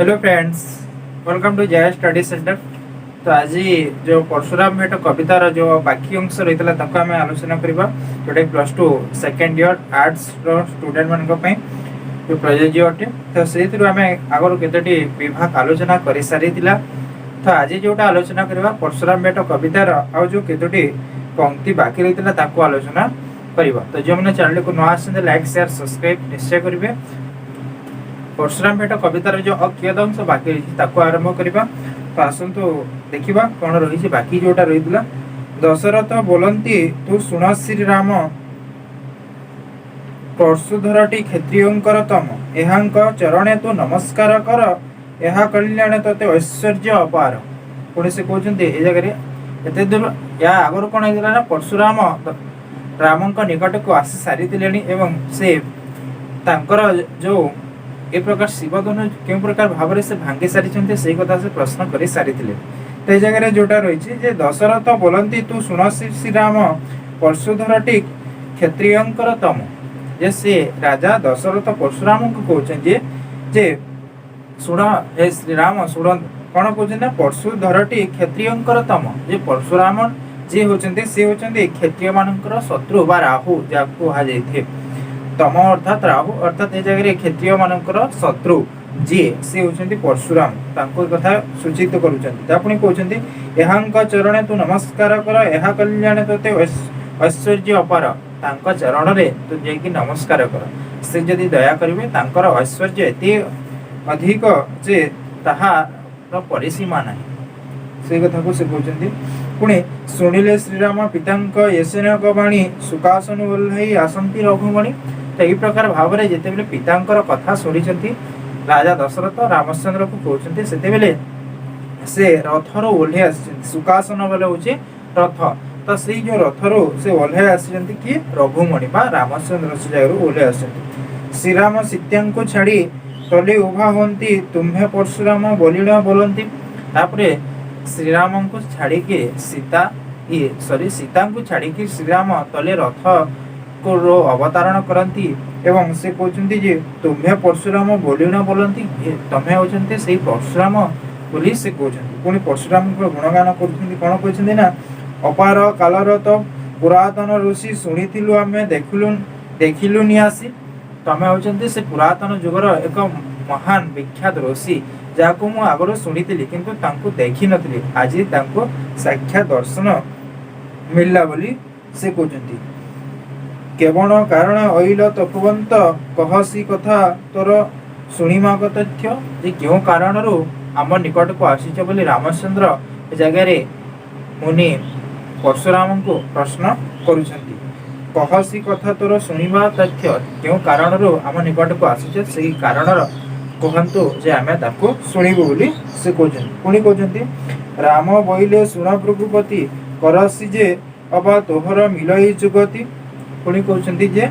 Hello friends, welcome to जय study centre. तो आज जो परशुराम भेट कवितार जो बाकी अंश रही है आम आलोचना करवा जोटा plus two second year arts student मान जो प्रयोज्य अटे। तो से आम आगर केतोटी विभाग आलोचना कर सारी। तो आज जोटा आलोचना करवा परशुराम भेट कवितार आ जो केतोटी पंक्ति बाकी रही है आलोचना करवा। तो जो मैंने चैनल को नुआ आसते लाइक शेयर सब्सक्राइब निश्चय करेंगे। परशुराम भेट कवितार जो अकियत अंश बाकी रही आरंभ करवा। तो आसतु देखा कौन रही बाकी जोटा रही। दशरथ बोलती तू शुण श्रीराम परशुधरटी क्षत्रियंकर तम एहांक चरणे तू नमस्कार कर यह कल्याण तते ऐश्वर्य अपार। पुणी से कहते ये जगह एत दूर या आगर कौन होता परशुराम राम निकट को आसी सारी से जो ए प्रकार शिवधनु के प्रकार भाव से भांगी सारी से कथा से प्रश्न कर सारी। तो ये जगह जोटा रही दशरथ बोलती तू शुण श्री राम परशुधरटी क्षत्रियंकर तम जे से राजा दशरथ परशुराम को कहते जे शुण हे श्रीराम शुण कौन कहते परशुधरटी क्षत्रियंकर तम जे परशुराम जी होचंती से होचंती क्षत्रिय मानकर शत्रु बा राहु जाको कहा तम अर्थात राहु अर्थात ये जगह क्षत्रिय मानकर शत्रु जी से होचंती परशुराम तांको कथा सूचित करूचंती। पुणी कहउचंती एहांक चरणे तू नमस्कार कर एहा कल्याण तते ऐश्वर्य अपार। तांको चरण रे तू जेकी नमस्कार कर से जदि दया करिवे तांकर ऐश्वर्य एते अधिक जे ताहार परिसीमा नाही से कथा को से कहउचंती। पुणे सुनिले श्रीराम पितांक येसेनक वाणी सुखासन वल्लई आसंती रघुमणि। तो यही प्रकार भाव में जिते बेले पितांकर कथा शुणी राजा दशरथ रामचंद्र को कहते से रथर ओह्ले आसी सुखासन बोले हूँ रथ। तो से जो रथर से ओह्ले आसी किए रघुमणि बा रामचंद्र से जगह ओह्ले आस श्रीराम सीता को छाड़ी तले उभा होती तुम्हें परशुराम बलिण बोलती। तापरे श्रीराम को छाड़ी सीता सीता को छाड़ी श्रीराम तले रथ को अवतारण करती एवं से कहते जे तुम्हें परशुराम बोलिण बोलती तमें होचंते से परशुराम बोली से कहते। पुणी परशुराम को गुणगान कर कौन कहते ना अपार कालर तो पुरातन ऋषि शुणिलु आम देखिलु निआसी। तमें होचंते से पुरातन जुगर एक महान विख्यात ऋषि जहाँ मु आगर शुणी किंतु तांको देखी नथली आज तांको साक्षात दर्शन मिलला बोली से कहते। केवल कारण अइल तपवंत कहसी कथा तोर शुणिमा तथ्य जे क्यों कारण आम निकट को आसीच बोली रामचंद्र जगह मुनि परशुराम को प्रश्न करुछंती। कहसी कथा तोर शुणिमा तथ्य क्यों कारण आम निकट को आसीच से कारण कहतु जे आमे ताको शुणिबु बोली से कहते। पुणी कहते राम बोइले शुण भृगुपति करसी जे अबा तोहर मिलई जुगति। पुणी कहते जे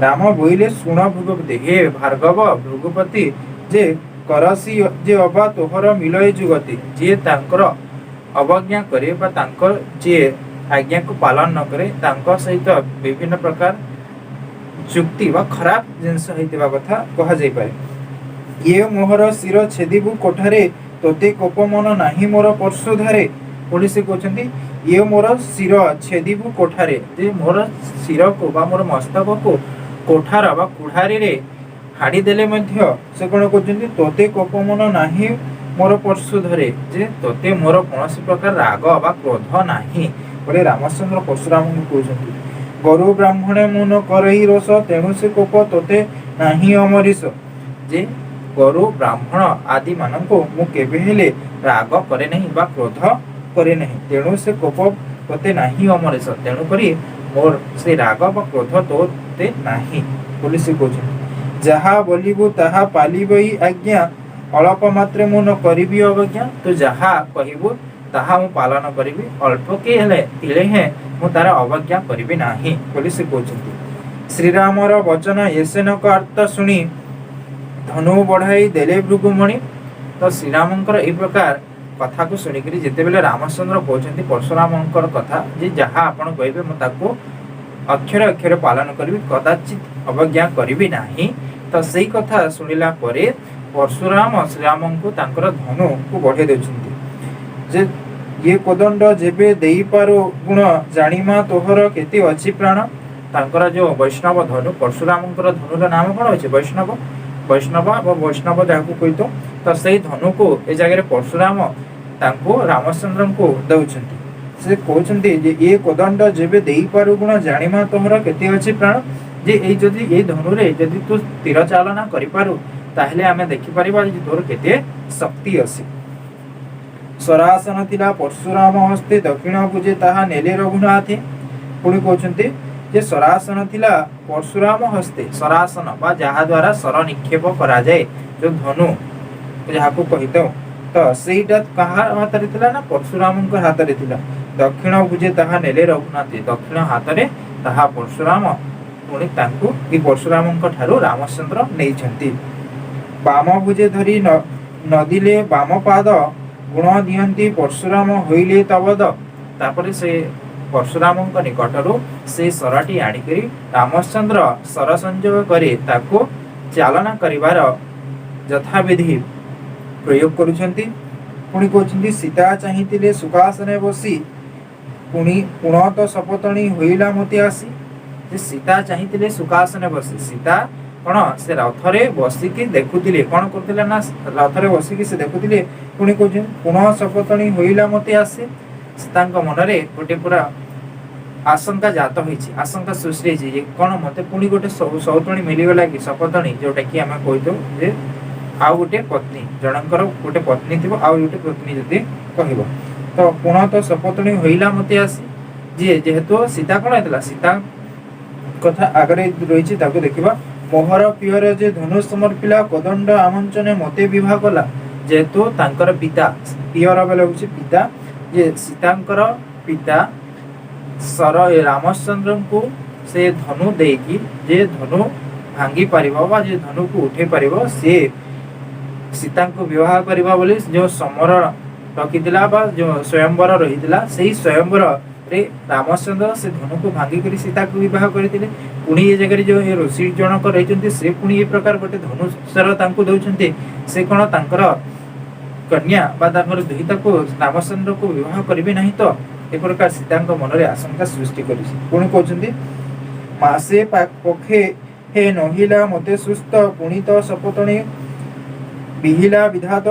राम बोइले शुण भृगुपति हे भार्गव भृगुपति जे करसी जे अबा तोहर मिलई जुगति जे तांकर अवज्ञा करे बा तांकर जे आज्ञा को पालन न करे तांकर सहित विभिन्न प्रकार जुक्ति वा खराब जिनस होइतिबा कथा कहा जाय पारे। ये मोहर शिर छेदिबु कोठारे तोते कोप मन नाही मोर परशुधारे। पुणी से कहते ये मोर शिर छेदिबु कोठारे जे मोर शिर को बा मोर मस्तक को कोठार बा कुठारी रे हाड़ी देले मध्य से कौन कहते तोते कोप मन नाही मोर परशुधरे जे तोते मोर कौन प्रकार राग बा क्रोध नाही बोले रामचंद्र परशुराम को कहते। गरु ब्राह्मणे मुन करही रोष तेणु से कोप तोते नाही अमरीश जे गरु ब्राह्मण आदि मानक मु केबे हेले राग करे नहीं बा क्रोध करे नहीं तेणु से कोप तोते नाही अमरेश तेणु करी मोर से राग बा क्रोध तोते नाही बोली से कहते। जहा बोलिबु ताहा पालिबई आज्ञा अल्प मात्रे मु न करिबी अवज्ञा। तो जहा कहिबु ताहा मु पालन करिबी अल्प के हेले तिले हे मु तार अवज्ञा करिबी नाही बोली से कहते। श्रीरामर वचन येसेनक अर्थ सुनी धनु बढ़ाई देले भृगुमणि। तो श्रीरामंकर ए प्रकार कथा को शुणिक जिते बेले रामचंद्र कहते परशुराम कथा जे जहाँ आपण कहे मुझे अक्षर अक्षर पालन करी कदाचित अवज्ञा करी ना। तो सही कथा शुणिला परे परशुराम श्रीराम को तांकर धनु को बढ़े देउछन्ति जे ये कोदंड जेबे देई पारो गुण जानिमा तोहर केते अछि प्राण। तांकर जो वैष्णव धनु परशुराम धनुर नाम कौन अच्छे वैष्णव वैष्णव वैष्णव जहाँ कही तो से धनु को ए जगह परशुराम रामचंद्र को दौरान से कहते ये कोदंड जेबे देई पारु गुण जानिमा तोहर केते अछि प्राण जे ए जदि ए धनुरे जदि तू तीर चालना करि पारु ताहले आमे देखि परिबा जे तोर केते शक्ति अछि। स्वरासन तिला परशुराम हस्ते दक्षिण भुजे ताहा नेले रघुनाथे। पुणी कहते जे स्वरासन थिला परशुराम हस्ते स्वरासन बा जहा द्वारा सर निक्षेप करा जाए जो धनु जहाँ को कही तो सेटा कहार हाथ रे थिला ना परशुराम हाथ रे थिला। दक्षिण भुजे ताहा नेले रघुनाथ दक्षिण हाथ रे ताहा परशुराम पुणी तांकु ई परशुराम ठारू रामचंद्र नेइछंती। बाम भुजे धरी नदिले बाम पाद गुण दियंती परशुराम होइले तबद। तापरे से परशुराम निकटरू से सरटी आनिकरी रामचंद्र सर संयोग करे ताको चालना करिवार यथाविधि प्रयोग करुछंती। पुणी कहते सीता चाहिए सुखासने बसी पुणी पुनः तो सपतणी होइला मते आसी। जे सीता चाहिए सुखासने बसी सीता कौन से रथरे बसिकी देखुले कौन करते ना रथरे बसिकी से देखुले पुणी कहते पुनः सपतणी होइला मते आसी। मनरे गोटे पूरा आशंका जात होइछि आशंका सृष्टि होइछि कौन मते पुणी गोटे सौतणी मिलगला कि सपतणी जोटा कि आम कहीदो जे आउ गोटे पत्नी जनकर गोटे पत्नी थी आउ गोटे पत्नी जदि कहब तो पुनः तो सपतणी होइला मते आसी। जे जेहेतु सीता कौन होता सीता कथा आगे रही देखा मोहर पियर जे धनु समर्पिला कोदंड आमंचने मते विवाह कला। जेहेतु तांकर पिता पियर बेले हूँ पिता जे सीतांकर पिता सर रामचंद्र को से धनु देकी जे धनु भांगी पारिबा बा जे धनु को उठे पारिबा से सीता को विवाह करबा बोली जो समर रखिदिला बा जो स्वयंवर रहिदिला सेही स्वयंवर रे रामचंद्र से धनु को भांगी करी सीता को विवाह करथिले। पुणी ये जगह जो ये ऋषि जनक रहिचंती से पुणी ये प्रकार गोटे धनुषर तांको दउचंती से कोन तांकर कन्या बा तांकर दुहिता को रामचंद्र को विवाह करिवे नहीं तो ए प्रकार सीता मन में आशंका सृष्टि करिछि। पुणी कहते मासे पखे हे नहिला मते सुस्थ पुणी तो सपतणी बिहिला विधात।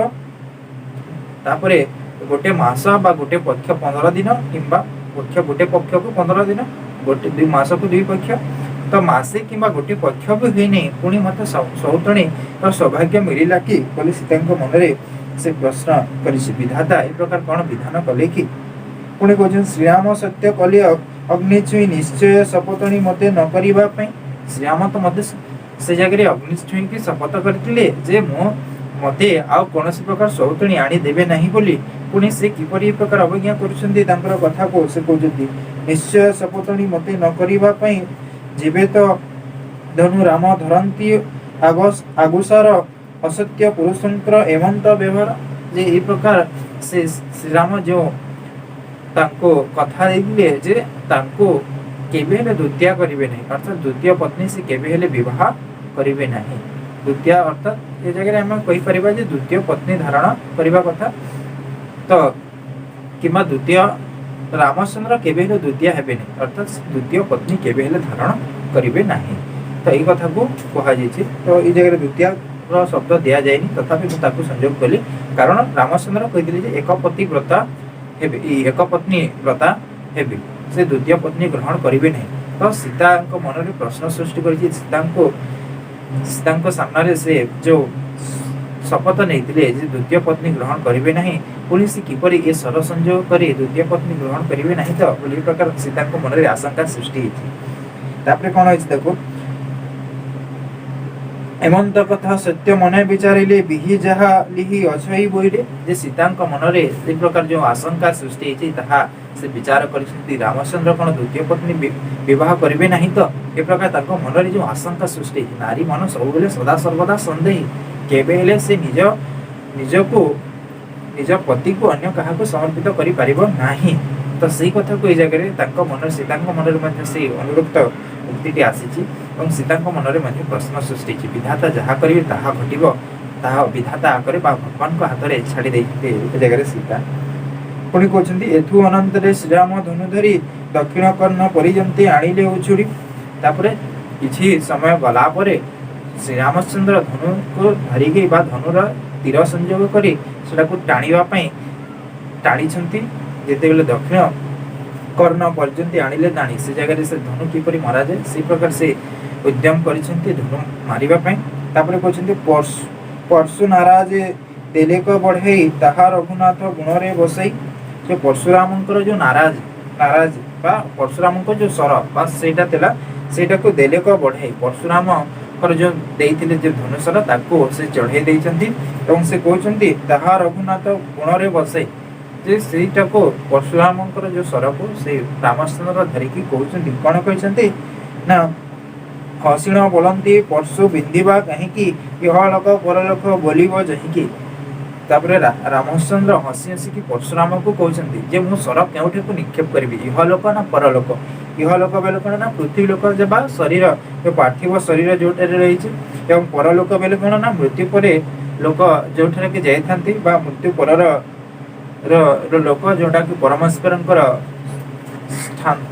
तापरे गोटे मास बा गोटे पक्ष 15 दिन किंबा पक्ष गोटे पक्ष को 15 दिन गोटे 2 मास को 2 पक्ष तो मासे किंबा गोटे पक्ष भी हुई नहीं पुणी मत सौतणी तो सौभाग्य मिलला कि बोली सीता मन में से प्रश्न करिछि विधाता ए प्रकार कौन विधान कले कि। पुणी कहते श्रीराम सत्य कले अग्नि छुई निश्चय सपतणी मते न करिबा पई। श्रीराम तो मते से जगह अग्नि छुई की शपथ करथिले जे मो मते आउ कोनोसी प्रकार सौतणी आनी देबे नहीं बोली। पुणी से किपरि प्रकार अवज्ञा करुछंती तांकर कथा को से कहउछंती निश्चय सपतणी मते न करिबा पई जेबे तो धनु राम धरंती आगुसार असत्य पुरुषंकर एवंत व्यवहार जे ए प्रकार से श्रीराम जो तांको कथा देले जे तांको केबे हेले द्वितीय करिवे नहीं अर्थात द्वितीय पत्नी से केबे हेले विवाह करिवे नहीं। द्वितीय अर्थात ये जगह हम कहि परिबा जे द्वितीय पत्नी धारण करिबा कथा तो किमा द्वितीय रामचंद्र केबे हेले द्वितीय हेबे नहीं अर्थात द्वितीय पत्नी केबे हेले धारण करिवे नहीं। तो यही कथा को कहा जाइछि। तो ये जगह द्वितीय शब्द दिया जाएनी तथापि मु ताकू संयोग कली कारण रामचंद्र कहिदिले जे एक पति व्रता हेबे एक पत्नी व्रता हेबे से द्वितीय पत्नी ग्रहण करिवे नहीं। तो सीता को मन में प्रश्न सृष्टि करिछि सीता को सामने से जो शपथ नहीं जे द्वितीय पत्नी ग्रहण करिवे नहीं पुणी से किपरि ए सर संयोग करे द्वितीय पत्नी ग्रहण करिवे नहीं तो बोली प्रकार सीता को मन में आशंका सृष्टि होती। तापरे कोन होइछ देखो एमंत कथा सत्य मने विचारिले बिहि जहा लिहि अछई बोइले जे सीतांक मनरे ए प्रकार जो आशंका सृष्टि होती ताहा से विचार करिसेंती रामचंद्र कोन द्वितीय पत्नी विवाह करिवे नहीं तो ए प्रकार ताको मनरे जो आशंका सृष्टि नारी मन सब बेले सदा सर्वदा संदेही केबे हेले से निज पति को अन्य कहा को समर्पित करि परिबो नाही। तो सही कथा को ए जगह ताको मन सीतांक मनरे मध्ये से अनुरुक्त उक्तिटी आसीची और सीतांक मनरे मध्ये प्रश्न सृष्टि विधाता जहा करिवे ताहा घटिबो ତାହା ବିଧାତା ଆଗରେ ବା ଭଗବାନଙ୍କ ହାତରେ ଛାଡ଼ି ଦେଇଛନ୍ତି ଏ ଜାଗାରେ ସୀତା। ପୁଣି କହୁଛନ୍ତି ଏଥୁ ଅନନ୍ତରେ ଶ୍ରୀରାମ ଧନୁ ଧରି ଦକ୍ଷିଣ କର୍ଣ୍ଣ ପରିଜନ୍ତି ଆଣିଲେ ଉଛୁଡ଼ି। ତାପରେ କିଛି ସମୟ ଗଲା ପରେ ଶ୍ରୀରାମଚନ୍ଦ୍ର ଧନୁକୁ ଧରିକି ବା ଧନୁର ତୀର ସଂଯୋଗ କରି ସେଟାକୁ ଟାଣିବା ପାଇଁ ଟାଣିଛନ୍ତି। ଯେତେବେଳେ ଦକ୍ଷିଣ କର୍ଣ୍ଣ ପର୍ଯ୍ୟନ୍ତ ଆଣିଲେ ଟାଣି ସେ ଜାଗାରେ ସେ ଧନୁ କିପରି ମରାଯାଏ ସେଇ ପ୍ରକାର ସେ ଉଦ୍ୟମ କରିଛନ୍ତି ଧନୁ ମାରିବା ପାଇଁ। ତାପରେ କହୁଛନ୍ତି ପରଶୁ ନାରାଜ ଦେଲେକ ବଢ଼େଇ ତାହା ରଘୁନାଥ ଗୁଣରେ ବସେଇ। ଯେ ପରଶୁରାମଙ୍କର ଯୋଉ ନାରାଜ ବା ପରଶୁରାମଙ୍କ ଯୋଉ ସର ବା ସେଇଟା ଥିଲା ସେଇଟାକୁ ଦେଲେକ ବଢ଼େଇ ପରଶୁରାମଙ୍କର ଯୋଉ ଦେଇଥିଲେ ଯେ ଧନୁସର ତାକୁ ସେ ଚଢ଼େଇ ଦେଇଛନ୍ତି ଏବଂ ସେ କହୁଛନ୍ତି ତାହା ରଘୁନାଥ ଗୁଣରେ ବସେଇ। ଯେ ସେଇଟାକୁ ପରଶୁରାମଙ୍କର ଯୋଉ ସରକୁ ସେ ରାମଚନ୍ଦ୍ର ଧରିକି କହୁଛନ୍ତି କଣ କହିଛନ୍ତି ନା ହସିଣ ବୋଲନ୍ତି ପରଶୁ ବିନ୍ଧିବା କାହିଁକି ଇହଲୋକ ପରଲୋକ ବୋଲିବ ଯହିଁକି। ତାପରେ ରାମଚନ୍ଦ୍ର ହସି ହସିକି ପରଶୁରାମକୁ କହୁଛନ୍ତି ଯେ ମୁଁ ସର କେଉଁଠିକୁ ନିକ୍ଷେପ କରିବି ଇହଲୋକ ନା ପରଲୋକ। ଇହଲୋକ ବେଲେ କଣ ନା ପୃଥିବୀ ଲୋକ ବା ଶରୀର ପାର୍ଥିବ ଶରୀର ଯୋଉଠାରେ ରହିଛି ଏବଂ ପରଲୋକ ବେଲେ କଣ ନା ମୃତ୍ୟୁ ପରେ ଲୋକ ଯୋଉଠାରେ କି ଯାଇଥାନ୍ତି ବା ମୃତ୍ୟୁ ପରର ଲୋକ ଯୋଉଟାକି ପରମେଶ୍ୱରଙ୍କର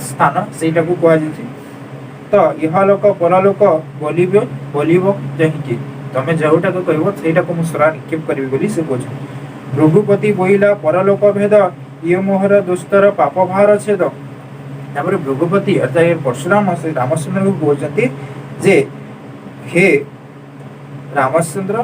ସ୍ଥାନ ସେଇଟାକୁ କୁହାଯାଇଛି। ତ ଇହଲୋକ ପରଲୋକ ବୋଲିବ ଯହିଁକି ତମେ ଯେଉଁଟାକୁ କହିବ ସେଇଟାକୁ ମୁଁ ସରା ନିକ୍ଷେପ କରିବି ବୋଲି ସେ କହୁଛନ୍ତି। ଭୃଗୁପତି ବୋଇଲା ପରଲୋକ ଭେଦ ଇଏ ମୋହର ଦୁସ୍ତର ପାପ ଭାର ଛେଦ। ତାପରେ ଭୃଗୁପତି ଅର୍ଥାତ ପରଶୁରାମ ସେ ରାମଚନ୍ଦ୍ରଙ୍କୁ କହୁଛନ୍ତି ଯେ ହେ ରାମଚନ୍ଦ୍ର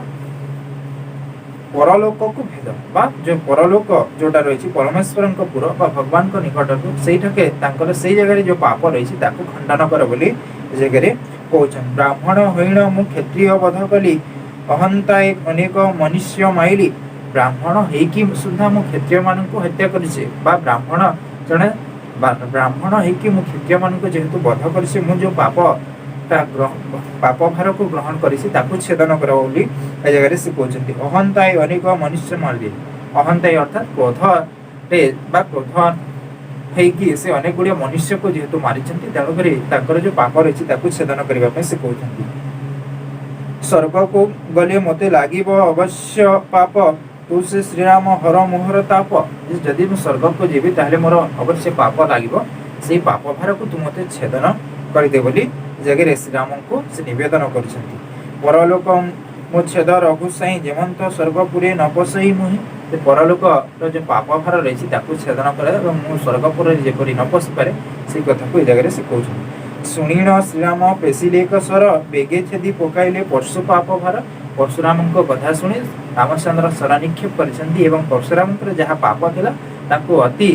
ପରଲୋକକୁ ଭେଦ ବା ଯୋଉ ପରଲୋକ ଯୋଉଟା ରହିଛି ପରମେଶ୍ୱରଙ୍କ ପୁର ବା ଭଗବାନଙ୍କ ନିକଟକୁ ସେଇଟାକେ ତାଙ୍କର ସେଇ ଜାଗାରେ ଯୋଉ ପାପ ରହିଛି ତାକୁ ଖଣ୍ଡନ କର ବୋଲି ଏ ଜାଗାରେ କହୁଛନ୍ତି। ବ୍ରାହ୍ମଣ ହଇଣ ମୁଁ କ୍ଷତ୍ରିୟ ବଧ କଲି ଅହନ୍ତାଏ ଅନେକ ମନୁଷ୍ୟ ମାଇଲି। ବ୍ରାହ୍ମଣ ହେଇକି ସୁଦ୍ଧା ମୁଁ କ୍ଷତ୍ରିୟ ମାନଙ୍କୁ ହତ୍ୟା କରିଛି ବା ବ୍ରାହ୍ମଣ ହେଇକି ମୁଁ କ୍ଷତ୍ରିୟ ମାନଙ୍କୁ ଯେହେତୁ ବଧ କରିଛି ମୁଁ ଯୋଉ ପାପ ଭାରକୁ ଗ୍ରହଣ କରିଛି ତାକୁ ଛେଦନ କର ବୋଲି ଏ ଜାଗାରେ ସେ କହୁଛନ୍ତି। ଅହନ୍ତାଏ ଅନେକ ମନୁଷ୍ୟ ମାରିଲେ ଅହନ୍ତାଏ ଅର୍ଥାତ କ୍ରୋଧରେ ବା କ୍ରୋଧ ହେଇକି ସେ ଅନେକ ଗୁଡ଼ିଏ ମନୁଷ୍ୟକୁ ଯେହେତୁ ମାରିଛନ୍ତି ତେଣୁକରି ତାଙ୍କର ଯୋଉ ପାପ ରହିଛି ତାକୁ ଛେଦନ କରିବା ପାଇଁ ସେ କହୁଛନ୍ତି। ସ୍ୱର୍ଗକୁ ଗଲେ ମୋତେ ଲାଗିବ ଅବଶ୍ୟ ପାପ ତୁ ସେ ଶ୍ରୀରାମ ହର ମୋହର ତାପ। ଯଦି ମୁଁ ସ୍ୱର୍ଗକୁ ଯିବି ତାହେଲେ ମୋର ଅବଶ୍ୟ ପାପ ଲାଗିବ ସେଇ ପାପ ଭାରକୁ ତୁ ମୋତେ ଛେଦନ କରିଦେ ବୋଲି ଜାଗାରେ ଶ୍ରୀରାମଙ୍କୁ ସେ ନିବେଦନ କରିଛନ୍ତି। ପରଲୋକ ମୋ ଛେଦ ରଘୁ ସାଇଁ ଯେମନ୍ତ ସ୍ୱର୍ଗପୁରେ ନ ପଶେଇ ମୁହିଁ। ସେ ପରଲୋକର ଯୋଉ ପାପ ଭାର ରହିଛି ତାକୁ ଛେଦନ କରେ ଏବଂ ମୁଁ ସ୍ୱର୍ଗପୁରରେ ଯେପରି ନ ପଶିପାରେ ସେଇ କଥାକୁ ଏ ଜାଗାରେ ସେ କହୁଛନ୍ତି। ଶୁଣିଣ ଶ୍ରୀରାମ ପେଶିଲେ ଏକ ସ୍ୱର ବେଗେ ଛେଦି ପକାଇଲେ ପରଶୁ ପାପ ଭାର। ପରଶୁରାମଙ୍କ କଥା ଶୁଣି ରାମଚନ୍ଦ୍ର ସର ନିକ୍ଷେପ କରିଛନ୍ତି ଏବଂ ପରଶୁରାମଙ୍କର ଯାହା ପାପ ଥିଲା ତାକୁ ଅତି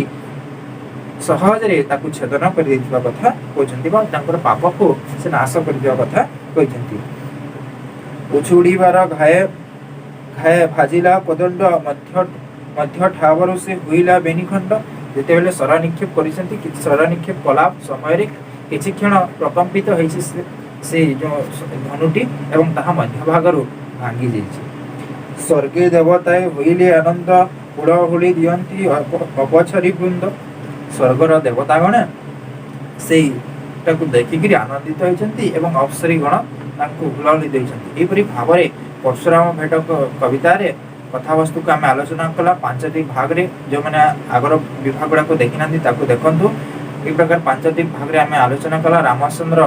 ସହଜରେ ତାକୁ ଛେଦନ କରିଦେଇଥିବା କଥା କହୁଛନ୍ତି ବା ତାଙ୍କର ପାପକୁ ସେ ନାଶ କରିଦେବା କଥା କହିଛନ୍ତି। ଉଛୁଡ଼ିବାର ଘାଏ ଭାଜିଲା କୋଦଣ୍ଡ ମଧ୍ୟ ଠାବରୁ ସେ ହୁଇଲା ବେନିଖଣ୍ଡ। ଯେତେବେଳେ ସର ନିକ୍ଷେପ କରିଛନ୍ତି ସର ନିକ୍ଷେପ କଲା ସମୟରେ କିଛି କ୍ଷଣ ପ୍ରକମ୍ପିତ ହେଇଛି ସେ ଯୋଉ ଧନୁଟି ଏବଂ ତାହା ମଧ୍ୟ ଭାଗରୁ ଭାଙ୍ଗି ଯାଇଛି। ସ୍ୱର୍ଗେ ଦେବତାଏ ହୋଇଲେ ଆନନ୍ଦ ହୁଳହୁଳି ଦିଅନ୍ତି ଅପଛରି ବୃନ୍ଦ। ସ୍ୱର୍ଗର ଦେବତାଗଣ ସେଇଟାକୁ ଦେଖିକିରି ଆନନ୍ଦିତ ହୋଇଛନ୍ତି ଏବଂ ଅପ୍ସରୀ ଗଣ ତାଙ୍କୁ ହୁଳହୁଳି ଦେଇଛନ୍ତି। ଏହିପରି ଭାବରେ ପରଶୁରାମ ଭେଟ କବିତାରେ କଥାବସ୍ତୁକୁ ଆମେ ଆଲୋଚନା କଲା 5ଟି ଭାଗରେ। ଯେଉଁମାନେ ଆଗର ବିଭାଗ ଗୁଡ଼ାକୁ ଦେଖିନାହାନ୍ତି ତାକୁ ଦେଖନ୍ତୁ। ଏହି ପ୍ରକାର 5ଟି ଭାଗରେ ଆମେ ଆଲୋଚନା କଲା ରାମଚନ୍ଦ୍ର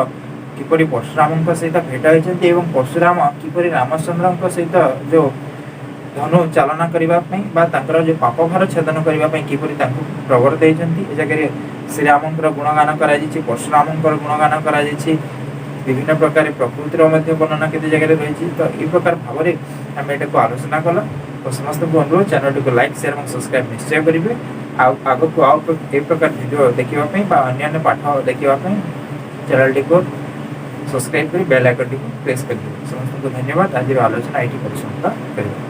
କିପରି ପରଶୁରାମଙ୍କ ସହିତ ଭେଟ ହୋଇଛନ୍ତି ଏବଂ ପରଶୁରାମ କିପରି ରାମଚନ୍ଦ୍ରଙ୍କ ସହିତ ଯୋଉ ଧନୁ ଚାଳନା କରିବା ପାଇଁ ବା ତାଙ୍କର ଯୋଉ ପାପ ଭାର ଛେଦନ କରିବା ପାଇଁ କିପରି ତାଙ୍କୁ ପ୍ରବର୍ତ୍ତ ଦେଇଛନ୍ତି। ଏ ଜାଗାରେ ଶ୍ରୀରାମଙ୍କର ଗୁଣଗାନ କରାଯାଇଛି, ପରଶୁରାମଙ୍କର ଗୁଣଗାନ କରାଯାଇଛି, ବିଭିନ୍ନ ପ୍ରକାର ପ୍ରକୃତିର ମଧ୍ୟ ବର୍ଣ୍ଣନା କେତେ ଜାଗାରେ ରହିଛି। ତ ଏହି ପ୍ରକାର ଭାବରେ ଆମେ ଏଟାକୁ ଆଲୋଚନା କଲା। ତ ସମସ୍ତଙ୍କୁ ଅନୁରୋଧ ଚ୍ୟାନେଲଟିକୁ ଲାଇକ୍ ସେୟାର ଏବଂ ସବସ୍କ୍ରାଇବ୍ ନିଶ୍ଚୟ କରିବେ। ଆଉ ଆଗକୁ ଏ ପ୍ରକାର ଭିଡ଼ିଓ ଦେଖିବା ପାଇଁ ବା ଅନ୍ୟାନ୍ୟ ପାଠ ଦେଖିବା ପାଇଁ ଚ୍ୟାନେଲଟିକୁ ସବସ୍କ୍ରାଇବ୍ କରି ବେଲ୍ ଆଇକନ୍ଟିକୁ ପ୍ରେସ୍ କରିଦେବେ। ସମସ୍ତଙ୍କୁ ଧନ୍ୟବାଦ। ଆଜିର ଆଲୋଚନା ଏଇଠି ପରିସମାପ୍ତ କରିବା।